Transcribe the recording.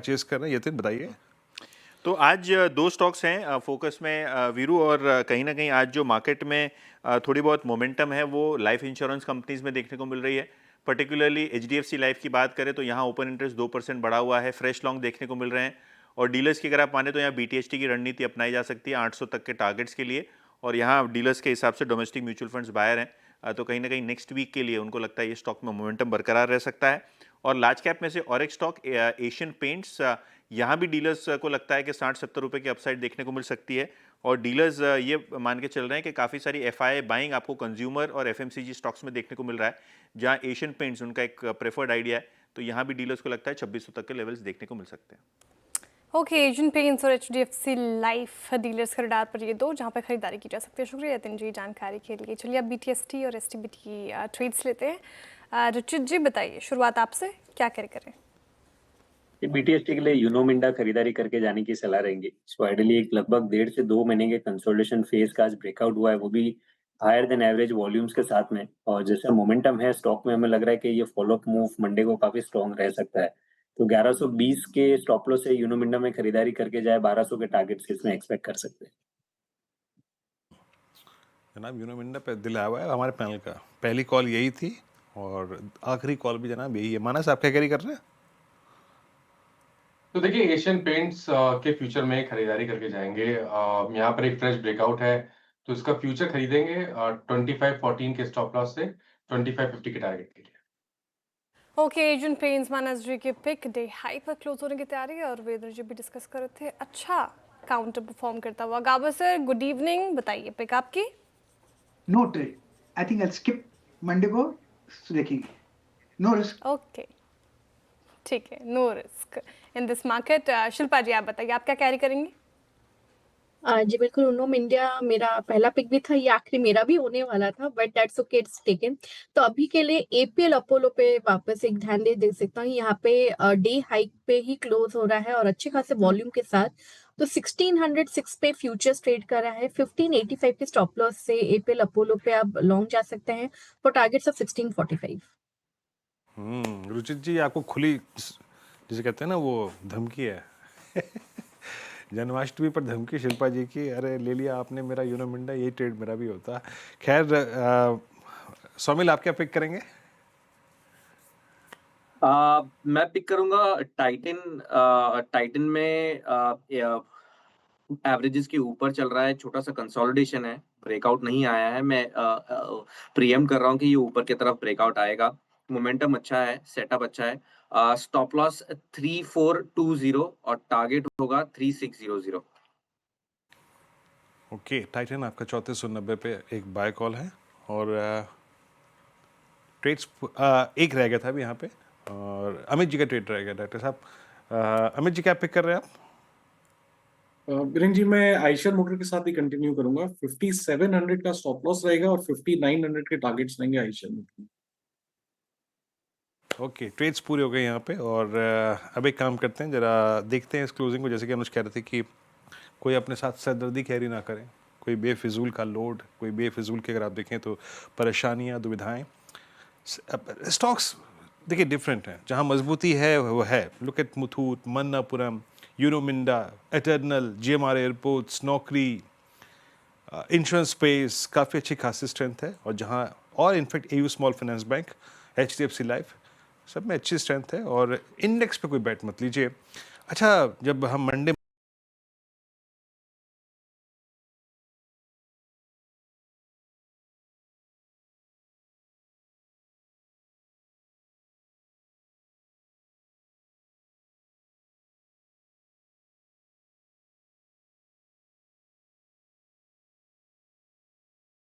Purchase कर रहे हैं, यतिन बताइए। तो आज दो स्टॉक्स हैं फोकस में वीरू, और कहीं ना कहीं आज जो मार्केट में थोड़ी बहुत मोमेंटम है वो लाइफ इंश्योरेंस कंपनीज में देखने को मिल रही है। पर्टिकुलरली एचडीएफसी लाइफ की बात करें तो यहाँ ओपन इंटरेस्ट 2% बढ़ा हुआ है, फ्रेश लॉन्ग देखने को मिल रहे हैं। और डीलर्स की अगर आप माने तो यहाँ बीटीएसटी की रणनीति अपनाई जा सकती है 800 तक के टारगेट्स के लिए, और यहाँ डीलर्स के हिसाब से डोमेस्टिक म्यूचुअल फंड्स बायर हैं। तो कहीं ना कहीं नेक्स्ट वीक के लिए उनको लगता है ये स्टॉक में मोमेंटम बरकरार रह सकता है। और लार्ज कैप में से और एक स्टॉक एशियन पेंट्स, यहाँ भी डीलर्स को लगता है कि 60-70 रुपए की अपसाइड देखने को मिल सकती है। और डीलर्स ये मान के चल रहे हैं कि काफ़ी सारी एफआईआई बाइंग आपको कंज्यूमर और एफएमसीजी स्टॉक्स में देखने को मिल रहा है, जहाँ एशियन पेंट्स उनका एक प्रेफर्ड आइडिया है। तो यहाँ भी डीलर्स को लगता है 2600 तक के लेवल्स देखने को मिल सकते हैं। ओके, एशियन पेंट्स और एचडीएफसी लाइफ डीलर्स के रडार पर ये दो जहाँ पर खरीदारी की जा सकती है। शुक्रिया यतिन जी जानकारी के लिए। चलिए अब बीटीएसटी और एसटीबीटी की ट्रेड्स लेते हैं। रुचित जी बताइए, शुरुआत आपसे, क्या करें? बीटीएसटी के लिए यूनो मिंडा खरीदारी करके जाने की सलाह रहेंगी। सो आइडियली एक लगभग 1.5 से 2 महीने के कंसोलिडेशन फेज का आज ब्रेकआउट हुआ है, वो भी हायर देन एवरेज वॉल्यूम्स के साथ में। और जैसा मोमेंटम है स्टॉक में, हमें लग रहा है कि ये फॉलोअप मूव मंडे को काफी स्ट्रॉन्ग रह सकता है। तो 1120 के स्टॉप लॉस से यूनो मिंडा में खरीदारी करके जाए 1200 के टारगेट से इसमें एक्सपेक्ट कर सकते हैं। जनाब यूनो मिंडा पे दिल आया हुआ है हमारे पैनल का, पहली कॉल यही थी और आखिरी कॉल भी जनाब यही है। मानस आप क्या कैरी कर रहे हैं? तो देखिए, एशियन पेंट्स के फ्यूचर में खरीदारी करके जाएंगे। यहाँ पर एक फ्रेश ब्रेकआउट है तो इसका फ्यूचर खरीदेंगे 2514 के स्टॉप लॉस से 2550 के टारगेट के लिए। ओके, एशियन पेंट्स मानस जी के पिक डे हाई पर क्लोज होने की तैयारी है और वेदर जी भी डिस्कस कर रहे थे अच्छा काउंटर परफॉर्म करता हुआ। गाबर सर गुड इवनिंग, बताइए पिक आपकी। No trade, I think I skip Monday को देखेंगे, नो रिस्क। ओके ठीक है, no risk in this market. Shilpa ji आप बताइए, आप क्या कैरी करेंगे? जी बिल्कुल, उनो इंडिया मेरा पहला पिक भी था, ये आखिरी मेरा भी होने वाला था, but that's okay, it's taken. तो अभी के लिए एपीएल अपोलो पे वापस एक ध्यान दे सकता हूँ। यहाँ पे डे हाइक पे ही क्लोज हो रहा है और अच्छे खासे वॉल्यूम के साथ। तो 1606 पे फ्यूचर्स ट्रेड कर रहा है। 1585 के स्टॉप लॉस से एपीएल अपोलो पे आप लॉन्ग जा सकते हैं फॉर टारगेट्स ऑफ 1645। रुचित जी आपको खुली, जिसे कहते हैं ना वो धमकी है जन्माष्टमी पर धमकी शिल्पा जी की, अरे ले लिया आपने मेरा यूनो मिंडा, यही ट्रेड मेरा भी होता। खैर सोमिल आप क्या पिक करेंगे? मैं पिक करूंगा टाइटन। टाइटन में एवरेजेस के ऊपर चल रहा है, छोटा सा कंसोलिडेशन है, ब्रेकआउट नहीं आया है। मैं प्रीएम कर रहा हूँ कि ये ऊपर की तरफ ब्रेकआउट आएगा। मोमेंटम अच्छा है, सेटअप अच्छा है। स्टॉप लॉस 3420 और टारगेट होगा 3600। ओके, टाइटन आपका 3490 पे एक बाय कॉल है और ट्रेड्स एक रह गया था अभी यहाँ पे, और अमित जी का ट्रेड रह गया। डॉक्टर साहब अमित जी क्या पिक कर रहे हैं आप? बिरेन जी मैं आयशर मोटर के साथ ही कंटिन्यू करूंगा। 5700 का स्टॉप लॉस रहेगा और 5900 के टारगेट्स रहेंगे आयशर मोटर। ओके, ट्रेड्स पूरे हो गए यहाँ पे और अब एक काम करते हैं, जरा देखते हैं इस क्लोजिंग को। जैसे कि अनुज कह रहे थे कि कोई अपने साथ सरदर्दी कैरी ना करें, कोई बेफिजूल का लोड, कोई बेफिजूल के अगर आप देखें तो परेशानियाँ, दुविधाएं। स्टॉक्स देखिए डिफरेंट हैं, जहाँ मजबूती है वो है। Look at Muthoot, Manappuram, Uno Minda, Eternal, GMR airports, Naukri, insurance space, काफ़ी अच्छी खासी स्ट्रेंथ है। और जहाँ और in fact AU small finance bank, HDFC life, सब में अच्छी स्ट्रेंथ है। और इंडेक्स पे कोई बैट मत लीजिए। अच्छा, जब हम मंडे